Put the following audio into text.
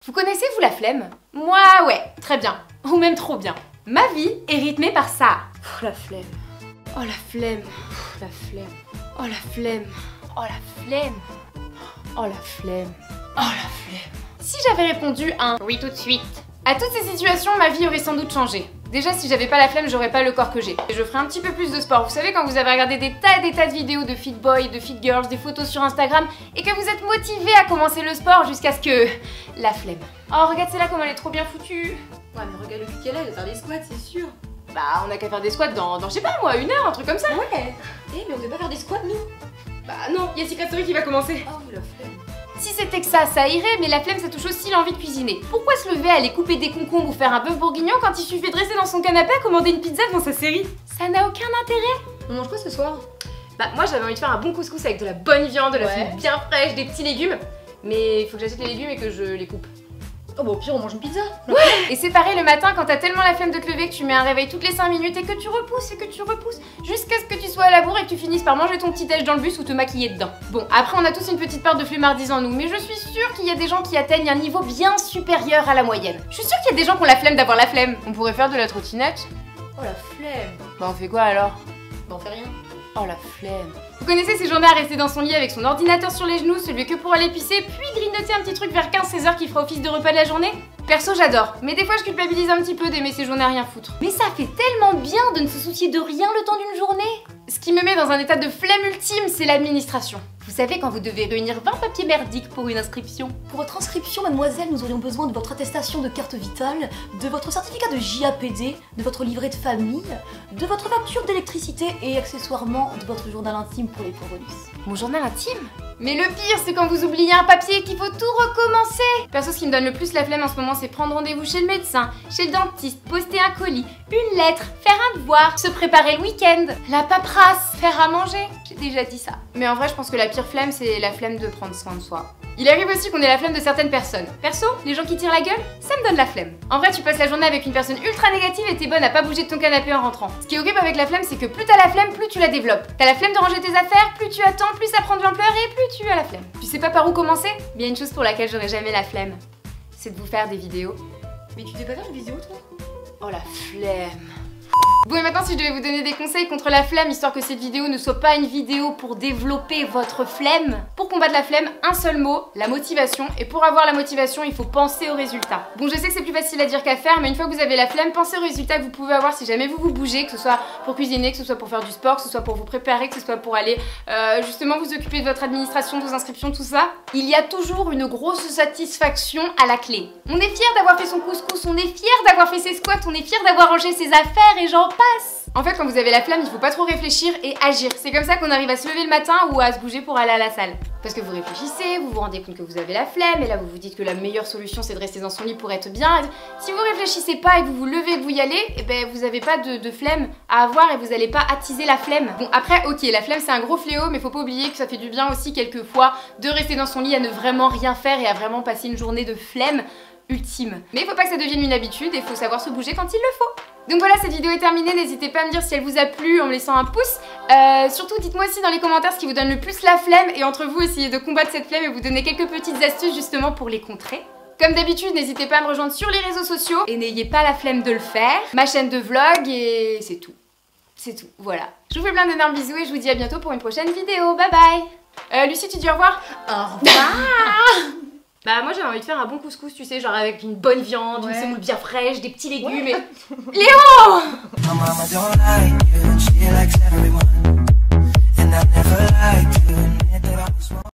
Vous connaissez, vous, la flemme? Moi, ouais, très bien. Ou même trop bien. Ma vie est rythmée par ça. La flemme. Oh la flemme. La flemme. Oh la flemme. Oh la flemme. Oh la flemme. Oh la flemme. Si j'avais répondu un oui tout de suite à toutes ces situations, ma vie aurait sans doute changé. Déjà, si j'avais pas la flemme, j'aurais pas le corps que j'ai. Et je ferais un petit peu plus de sport. Vous savez, quand vous avez regardé des tas de vidéos de fit boys, de fit girls, des photos sur Instagram, et que vous êtes motivé à commencer le sport jusqu'à ce que... la flemme. Oh, regarde celle-là comme elle est trop bien foutue. Ouais, mais regarde le cul qu'elle a, elle va faire des squats, c'est sûr. Bah, on a qu'à faire des squats dans je sais pas moi, 1 heure, un truc comme ça. Ouais. Eh, mais on devait pas faire des squats, nous. Bah non, il y a Secret Story qui va commencer. Oh, la flemme. Si c'était que ça irait, mais la flemme ça touche aussi l'envie de cuisiner. Pourquoi se lever à aller couper des concombres ou faire un bœuf bourguignon quand il suffit de rester dans son canapé à commander une pizza devant sa série? Ça n'a aucun intérêt. On mange quoi ce soir? Bah moi j'avais envie de faire un bon couscous avec de la bonne viande, de la soupe bien fraîche, des petits légumes. Mais il faut que j'achète les légumes et que je les coupe. Oh bah au pire on mange une pizza. Ouais. Et c'est pareil le matin quand t'as tellement la flemme de te lever que tu mets un réveil toutes les 5 minutes et que tu repousses jusqu'à ce que tu sois à la bourre et que tu finisses par manger ton petit déj dans le bus ou te maquiller dedans. Bon, après on a tous une petite part de flemmardise en nous, mais je suis sûre qu'il y a des gens qui atteignent un niveau bien supérieur à la moyenne. Je suis sûre qu'il y a des gens qui ont la flemme d'avoir la flemme. On pourrait faire de la trottinette. Oh la flemme. Bah on fait quoi alors? Bah on fait rien. Oh la flemme. Vous connaissez ces journées à rester dans son lit avec son ordinateur sur les genoux, celui que pour aller pisser, puis grignoter un petit truc vers 15-16 heures qui fera office de repas de la journée? Perso j'adore, mais des fois je culpabilise un petit peu d'aimer ces journées à rien foutre. Mais ça fait tellement bien de ne se soucier de rien le temps d'une journée. Ce qui me met dans un état de flemme ultime, c'est l'administration. Vous savez, quand vous devez réunir 20 papiers merdiques pour une inscription. Pour votre inscription, mademoiselle, nous aurions besoin de votre attestation de carte vitale, de votre certificat de JAPD, de votre livret de famille, de votre facture d'électricité et accessoirement de votre journal intime pour les pauvres. Mon journal intime? Mais le pire, c'est quand vous oubliez un papier et qu'il faut tout recommencer. Perso, ce qui me donne le plus la flemme en ce moment, c'est prendre rendez-vous chez le médecin, chez le dentiste, poster un colis, une lettre, faire un devoir, se préparer le week-end, la paperasse, faire à manger. J'ai déjà dit ça. Mais en vrai, je pense que la pire flemme, c'est la flemme de prendre soin de soi. Il arrive aussi qu'on ait la flemme de certaines personnes. Perso, les gens qui tirent la gueule, ça me donne la flemme. En vrai, tu passes la journée avec une personne ultra négative et t'es bonne à pas bouger de ton canapé en rentrant. Ce qui est horrible avec la flemme, c'est que plus t'as la flemme, plus tu la développes. T'as la flemme de ranger tes affaires, plus tu attends, plus ça prend de l'ampleur et plus tu as la flemme. Tu sais pas par où commencer? Bien une chose pour laquelle j'aurais jamais la flemme, c'est de vous faire des vidéos. Mais tu devais pas faire une vidéo toi? Oh la flemme. Bon et maintenant si je devais vous donner des conseils contre la flemme, histoire que cette vidéo ne soit pas une vidéo pour développer votre flemme, pour combattre la flemme, un seul mot, la motivation. Et pour avoir la motivation, il faut penser au résultat. Bon, je sais que c'est plus facile à dire qu'à faire, mais une fois que vous avez la flemme, pensez au résultat que vous pouvez avoir si jamais vous bougez, que ce soit pour cuisiner, que ce soit pour faire du sport, que ce soit pour vous préparer, que ce soit pour aller justement vous occuper de votre administration, de vos inscriptions, tout ça. Il y a toujours une grosse satisfaction à la clé. On est fier d'avoir fait son couscous, on est fier d'avoir fait ses squats, on est fier d'avoir rangé ses affaires et j'en passe. En fait, quand vous avez la flemme, il faut pas trop réfléchir et agir. C'est comme ça qu'on arrive à se lever le matin ou à se bouger pour aller à la salle. Parce que vous réfléchissez, vous vous rendez compte que vous avez la flemme et là vous vous dites que la meilleure solution c'est de rester dans son lit pour être bien. Si vous réfléchissez pas et que vous vous levez et que vous y allez, et ben vous avez pas de flemme à avoir et vous allez pas attiser la flemme. Bon après, ok, la flemme c'est un gros fléau, mais faut pas oublier que ça fait du bien aussi quelquefois de rester dans son lit à ne vraiment rien faire et à vraiment passer une journée de flemme ultime. Mais il faut pas que ça devienne une habitude et il faut savoir se bouger quand il le faut. Donc voilà, cette vidéo est terminée, n'hésitez pas à me dire si elle vous a plu en me laissant un pouce. Surtout dites-moi aussi dans les commentaires ce qui vous donne le plus la flemme et entre vous essayez de combattre cette flemme et vous donner quelques petites astuces justement pour les contrer. Comme d'habitude, n'hésitez pas à me rejoindre sur les réseaux sociaux et n'ayez pas la flemme de le faire. Ma chaîne de vlog et c'est tout. C'est tout, voilà. Je vous fais plein d'énormes bisous et je vous dis à bientôt pour une prochaine vidéo. Bye bye. Lucie, tu dis au revoir? Au revoir. Bah moi j'avais envie de faire un bon couscous, tu sais, genre avec une bonne viande, une semoule bien fraîche, des petits légumes et... Léo!